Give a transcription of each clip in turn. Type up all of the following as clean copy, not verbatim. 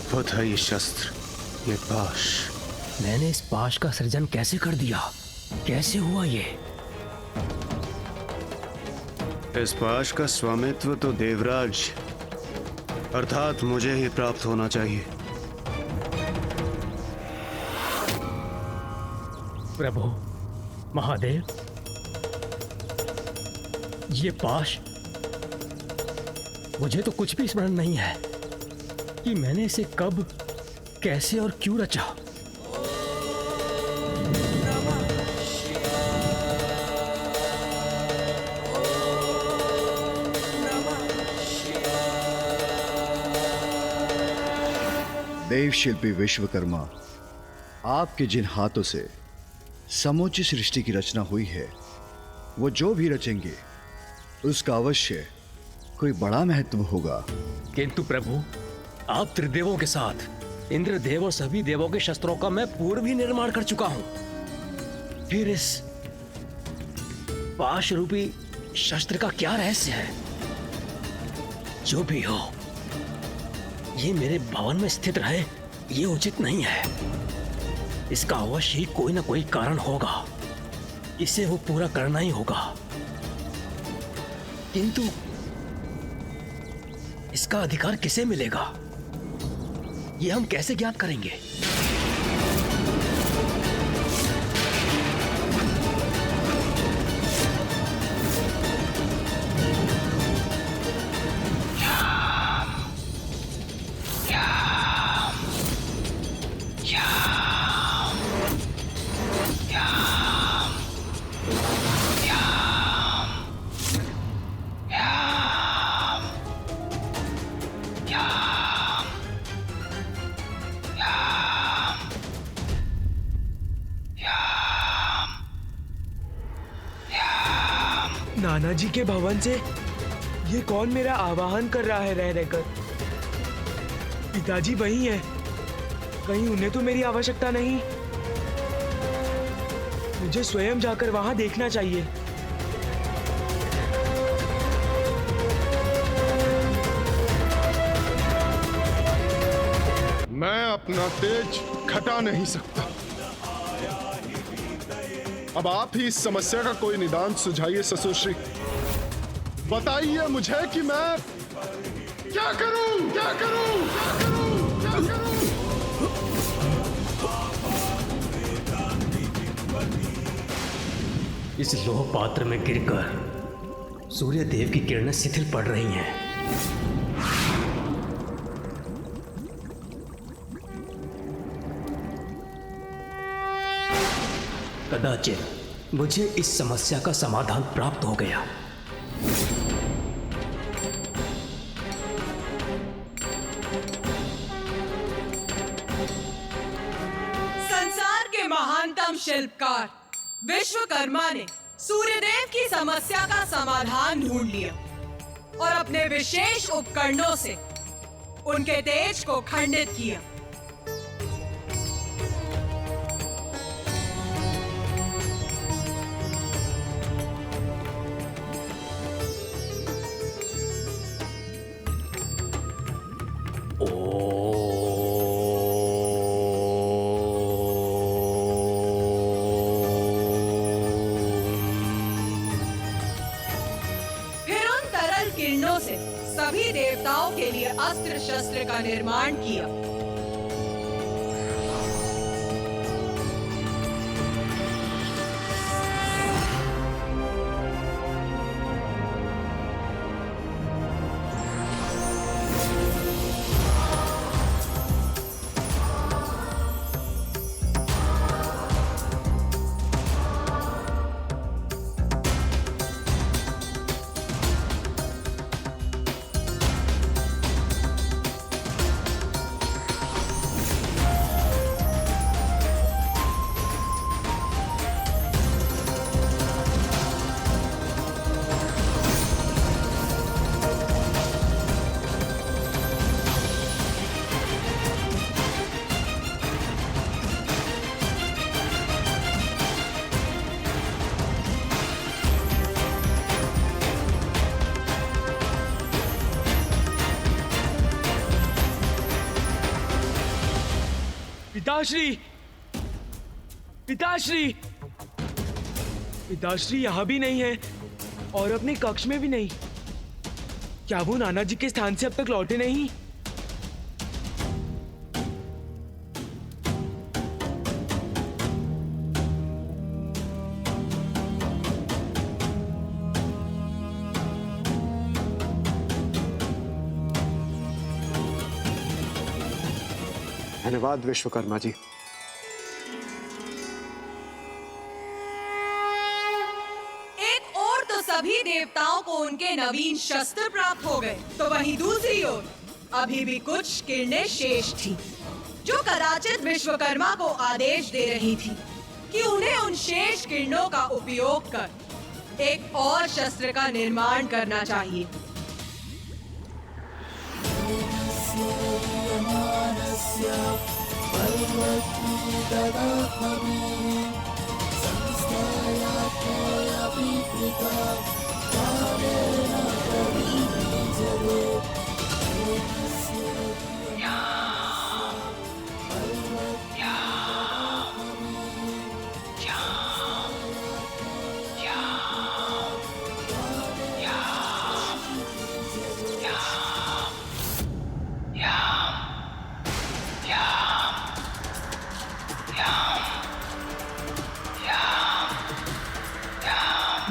अद्भुत है ये शस्त्र, ये पाश। मैंने इस पाश का सृजन कैसे कर दिया? कैसे हुआ ये? इस पाश का स्वामित्व तो देवराज अर्थात मुझे ही प्राप्त होना चाहिए। प्रभु महादेव, ये पाश, मुझे तो कुछ भी स्मरण नहीं है कि मैंने इसे कब, कैसे और क्यों रचा। देव शिल्पी विश्वकर्मा, आपके जिन हाथों से समूची सृष्टि की रचना हुई है, वो जो भी रचेंगे उसका अवश्य कोई बड़ा महत्व होगा। किंतु प्रभु, आप त्रिदेवों के साथ इंद्रदेव और सभी देवों के शस्त्रों का मैं पूर्व ही निर्माण कर चुका हूं। फिर इस पाश रूपी शस्त्र का क्या रहस्य है? जो भी हो, ये मेरे भवन में स्थित रहे, ये उचित नहीं है। इसका अवश्य ही कोई ना कोई कारण होगा, इसे वो पूरा करना ही होगा। किंतु इसका अधिकार किसे मिलेगा? ये हम कैसे ज्ञात करेंगे? नाना जी के भवन से ये कौन मेरा आवाहन कर रहा है रह रहकर? पिताजी वही है, कहीं उन्हें तो मेरी आवश्यकता नहीं? मुझे स्वयं जाकर वहां देखना चाहिए। मैं अपना तेज घटा नहीं सकता। अब आप ही इस समस्या का कोई निदान सुझाइए ससुरश्री। बताइए मुझे कि मैं क्या करूं, क्या करूं, क्या करूं, क्या करूं? इस लोह पात्र में गिरकर सूर्य देव की किरणें शिथिल पड़ रही हैं। कदाचित मुझे इस समस्या का समाधान प्राप्त हो गया। संसार के महानतम शिल्पकार विश्वकर्मा ने सूर्यदेव की समस्या का समाधान ढूंढ लिया और अपने विशेष उपकरणों से उनके तेज को खंडित किया। किरणों से सभी देवताओं के लिए अस्त्र शस्त्र का निर्माण किया। पिताश्री, पिताश्री, पिताश्री यहाँ भी नहीं है और अपने कक्ष में भी नहीं। क्या वो नाना जी के स्थान से अब तक लौटे नहीं? धन्यवाद विश्वकर्मा जी। एक और तो सभी देवताओं को उनके नवीन शस्त्र प्राप्त हो गए, तो वहीं दूसरी ओर अभी भी कुछ किरणें शेष थी, जो कदाचित विश्वकर्मा को आदेश दे रही थी कि उन्हें उन शेष किरणों का उपयोग कर एक और शस्त्र का निर्माण करना चाहिए।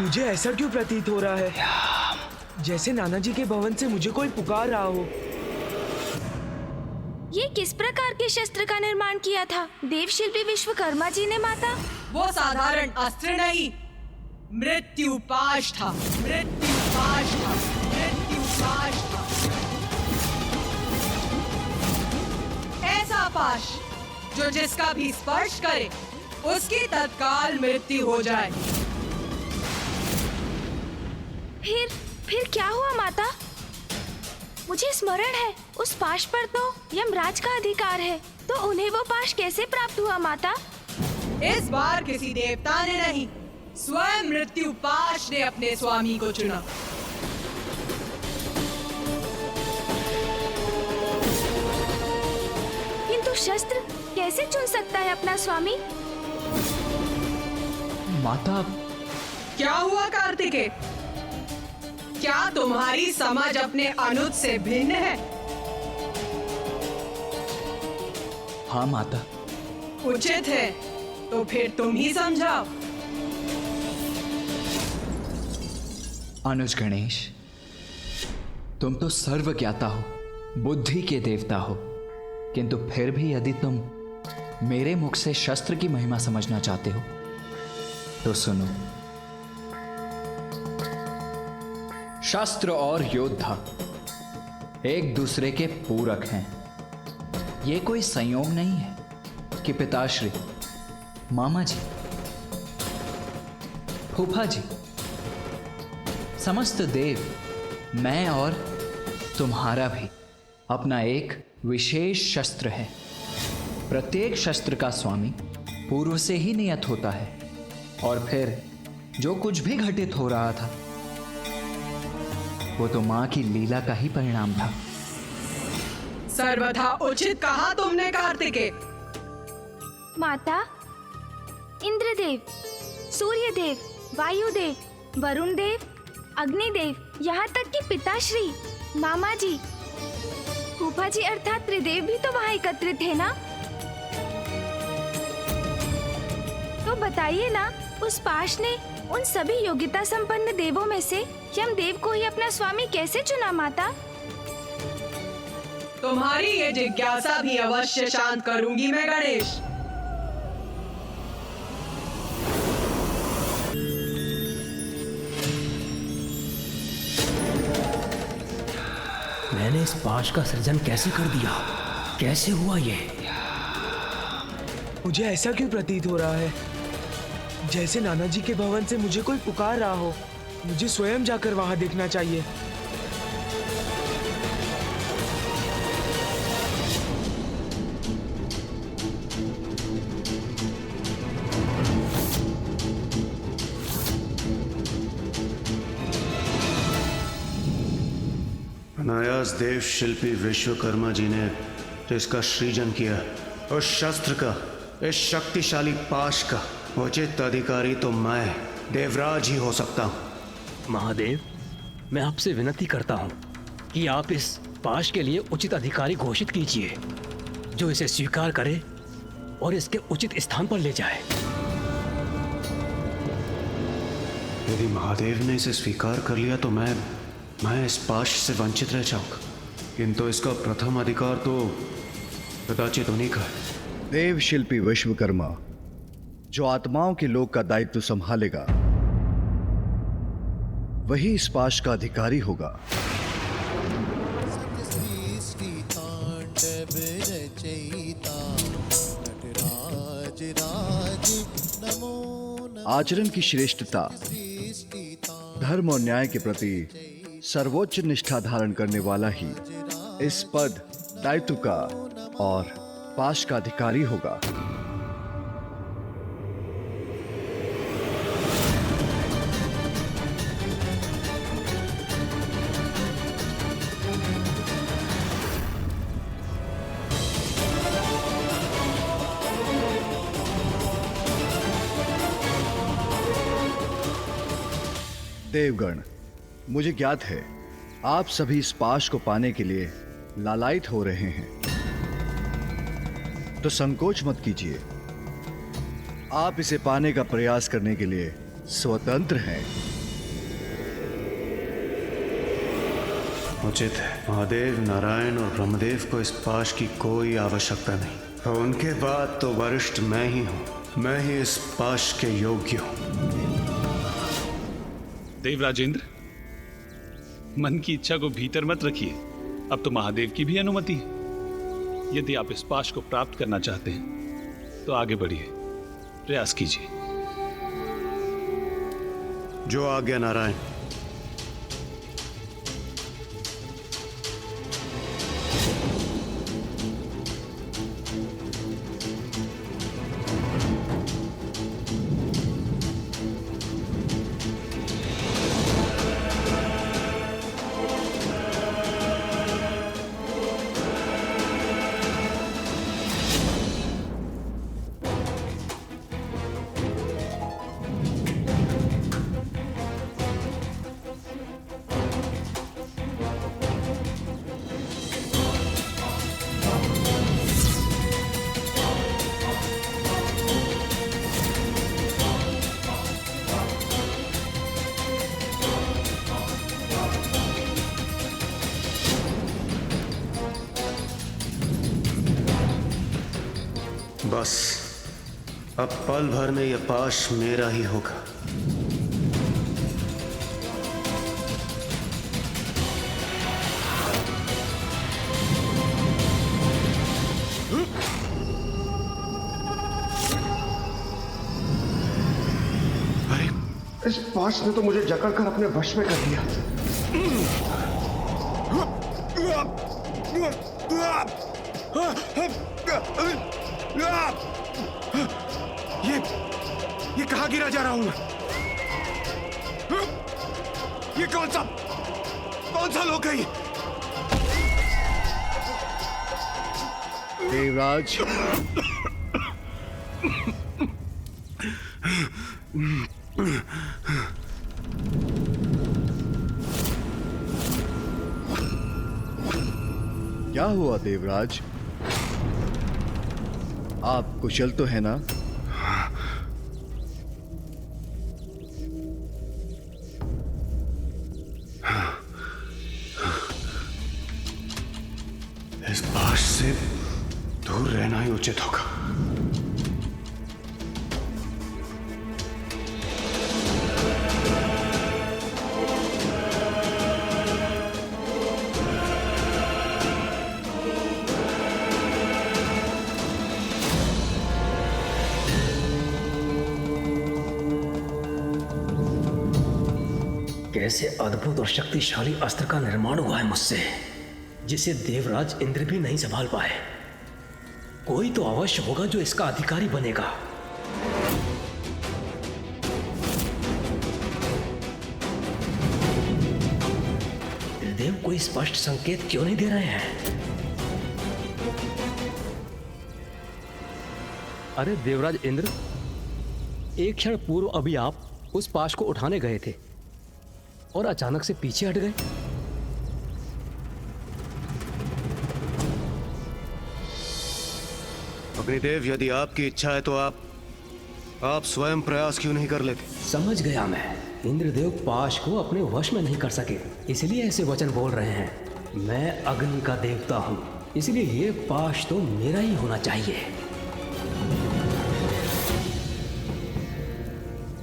मुझे ऐसा क्यों प्रतीत हो रहा है जैसे नाना जी के भवन से मुझे कोई पुकार रहा हो। ये किस प्रकार के शस्त्र का निर्माण किया था देवशिल्पी विश्वकर्मा जी ने माता? वो साधारण अस्त्र नहीं, मृत्युपाश था। मृत्युपाश था। मृत्युपाश था। ऐसा पाश जो जिसका भी स्पर्श करे उसकी तत्काल मृत्यु हो जाए। फिर क्या हुआ माता? मुझे स्मरण है उस पाश पर तो यमराज का अधिकार है, तो उन्हें वो पाश कैसे प्राप्त हुआ माता? इस बार किसी देवता ने नहीं, स्वयं मृत्युपाश ने अपने स्वामी को चुना। किंतु शस्त्र कैसे चुन सकता है अपना स्वामी? माता, क्या हुआ कार्तिकेय? क्या तुम्हारी समझ अपने अनुज से भिन्न है? हाँ माता। उचित है, तो फिर तुम ही समझाओ। अनुज गणेश, तुम तो सर्वज्ञाता हो, बुद्धि के देवता हो, किंतु फिर भी यदि तुम मेरे मुख से शस्त्र की महिमा समझना चाहते हो तो सुनो। शस्त्र और योद्धा एक दूसरे के पूरक हैं। ये कोई संयोग नहीं है कि पिताश्री, मामा जी, फूफा जी, समस्त देव, मैं और तुम्हारा भी अपना एक विशेष शस्त्र है। प्रत्येक शस्त्र का स्वामी पूर्व से ही नियत होता है, और फिर जो कुछ भी घटित हो रहा था वो तो मां की लीला का ही परिणाम था। सर्वथा उचित कहा तुमने कार्तिकेय। माता, इंद्रदेव, सूर्यदेव, वायुदेव, वरुण देव, अग्निदेव, यहाँ तक कि पिताश्री, मामा जी, फूफा जी अर्थात त्रिदेव भी तो वहाँ एकत्रित थे ना? तो बताइए ना, उस पाश ने उन सभी योग्यता संपन्न देवों में से यमदेव को ही अपना स्वामी कैसे चुना माता? तुम्हारी ये जिज्ञासा भी अवश्य शांत करूंगी मैं गणेश। मैंने इस पाश का सृजन कैसे कर दिया? कैसे हुआ ये? मुझे ऐसा क्यों प्रतीत हो रहा है जैसे नाना जी के भवन से मुझे कोई पुकार रहा हो। मुझे स्वयं जाकर वहां देखना चाहिए। अनायास देव शिल्पी विश्वकर्मा जी ने तो इसका सृजन किया, उस शस्त्र का, इस शक्तिशाली पाश का उचित अधिकारी तो मैं देवराज ही हो सकता हूं। महादेव, मैं आपसे विनती करता हूं कि आप इस पाश के लिए उचित अधिकारी घोषित कीजिए, जो इसे स्वीकार करे और इसके उचित स्थान पर ले जाए। यदि महादेव ने इसे स्वीकार कर लिया तो मैं इस पाश से वंचित रह जाऊंगा, किंतु इसका प्रथम अधिकार तो कदाचित उन्हीं का है। देव शिल्पी विश्वकर्मा जो आत्माओं के लोक का दायित्व संभालेगा, वही इस पाश का अधिकारी होगा। आचरण की श्रेष्ठता, धर्म और न्याय के प्रति सर्वोच्च निष्ठा धारण करने वाला ही इस पद, दायित्व का और पाश का अधिकारी होगा। देवगण, मुझे ज्ञात है आप सभी इस पाश को पाने के लिए लालायित हो रहे हैं, तो संकोच मत कीजिए। आप इसे पाने का प्रयास करने के लिए स्वतंत्र हैं। उचित है। महादेव, नारायण और ब्रह्मदेव को इस पाश की कोई आवश्यकता नहीं, और उनके बाद तो वरिष्ठ मैं ही हूं। मैं ही इस पाश के योग्य हूं। देवराजेंद्र, मन की इच्छा को भीतर मत रखिए। अब तो महादेव की भी अनुमति है। यदि आप इस पाश को प्राप्त करना चाहते हैं तो आगे बढ़िए, प्रयास कीजिए। जो आज्ञा नारायण। बस अब पल भर में यह पाश मेरा ही होगा। अरे, इस पाश ने तो मुझे जकड़कर अपने वश में कर लिया। ये कहां गिरा जा रहा हूं मैं? ये कौन सा लोक है ये? देवराज, क्या हुआ देवराज? आप कुशल तो है ना? इस पाश से दूर रहना ही उचित होगा। कैसे अद्भुत और शक्तिशाली अस्त्र का निर्माण हुआ है मुझसे, जिसे देवराज इंद्र भी नहीं संभाल पाए। कोई तो अवश्य होगा जो इसका अधिकारी बनेगा। देव कोई स्पष्ट संकेत क्यों नहीं दे रहे हैं? अरे देवराज इंद्र, एक क्षण पूर्व अभी आप उस पाश को उठाने गए थे और अचानक से पीछे हट गए। अग्निदेव, यदि आपकी इच्छा है तो आप स्वयं प्रयास क्यों नहीं कर लेते? समझ गया मैं। इंद्रदेव पाश को अपने वश में नहीं कर सके, इसलिए ऐसे वचन बोल रहे हैं। मैं अग्नि का देवता हूं, इसलिए ये पाश तो मेरा ही होना चाहिए।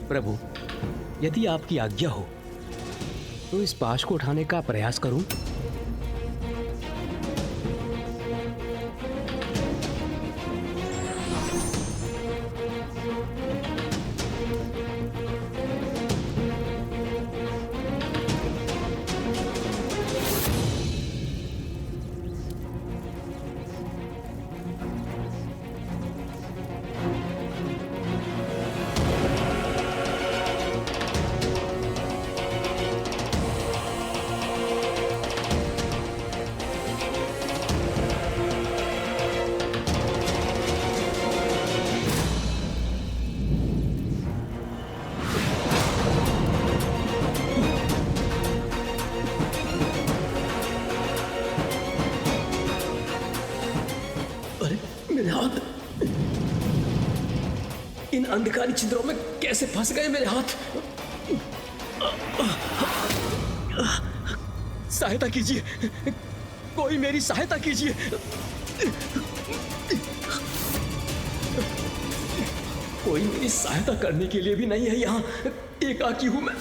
प्रभु, यदि आपकी आज्ञा हो तो इस पाश को उठाने का प्रयास करूं। मेरे हाथ इन अंधकारी छिद्रों में कैसे फंस गए मेरे हाथ। सहायता कीजिए, कोई मेरी सहायता कीजिए। कोई मेरी सहायता करने के लिए भी नहीं है यहाँ, एकाकी हूं मैं।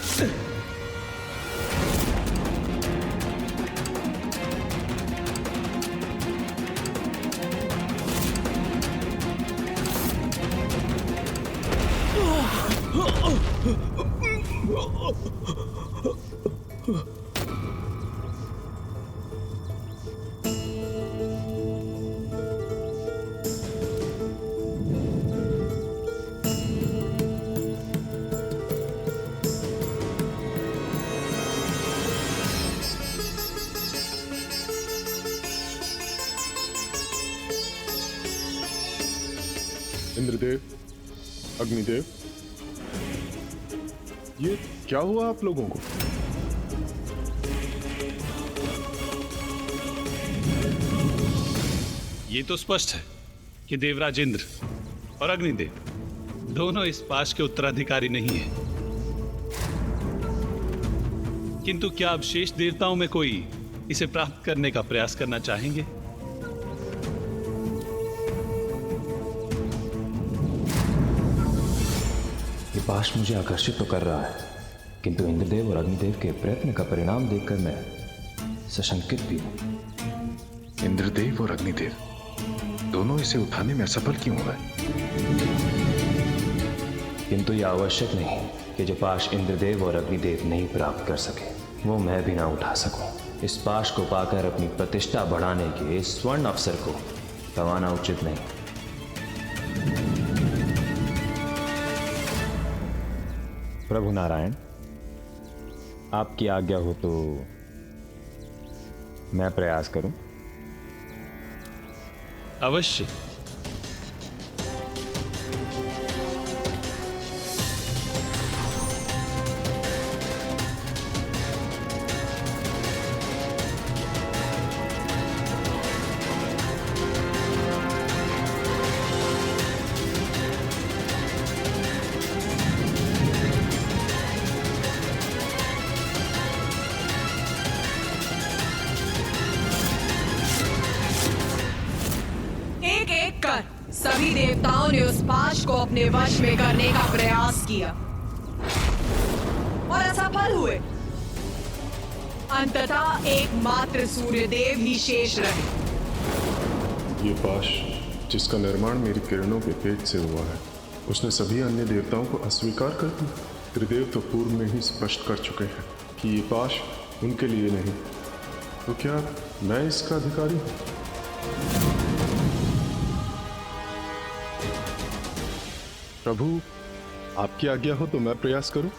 इंद्रदेव, अग्निदेव, ये क्या हुआ आप लोगों को? ये तो स्पष्ट है कि देवराज इंद्र और अग्निदेव दोनों इस पाश के उत्तराधिकारी नहीं है। किंतु क्या अब शेष देवताओं में कोई इसे प्राप्त करने का प्रयास करना चाहेंगे? ये पाश मुझे आकर्षित तो कर रहा है, किंतु इंद्रदेव और अग्निदेव के प्रयत्न का परिणाम देखकर मैं सशंकित भी हूं। इंद्रदेव और अग्निदेव दोनों इसे उठाने में असफल क्यों हुए? किंतु यह आवश्यक नहीं कि जो पाश इंद्रदेव और अग्निदेव नहीं प्राप्त कर सके वो मैं भी ना उठा सकूं। इस पाश को पाकर अपनी प्रतिष्ठा बढ़ाने के इस स्वर्ण अवसर को गंवाना उचित नहीं। प्रभु नारायण, आपकी आज्ञा हो तो मैं प्रयास करूं। अवश्य। सभी देवताओं ने उस पाश को अपने वश में करने का प्रयास किया और असफल हुए। अंततः एकमात्र सूर्यदेव ही शेष रहे। ये पाश जिसका निर्माण मेरी किरणों के पेट से हुआ है, उसने सभी अन्य देवताओं को अस्वीकार कर दिया। त्रिदेव तो पूर्व में ही स्पष्ट कर चुके हैं कि ये पाश उनके लिए नहीं, तो क्या मैं इसका अधिकारी हूं? प्रभु, आपकी आज्ञा हो तो मैं प्रयास करूं।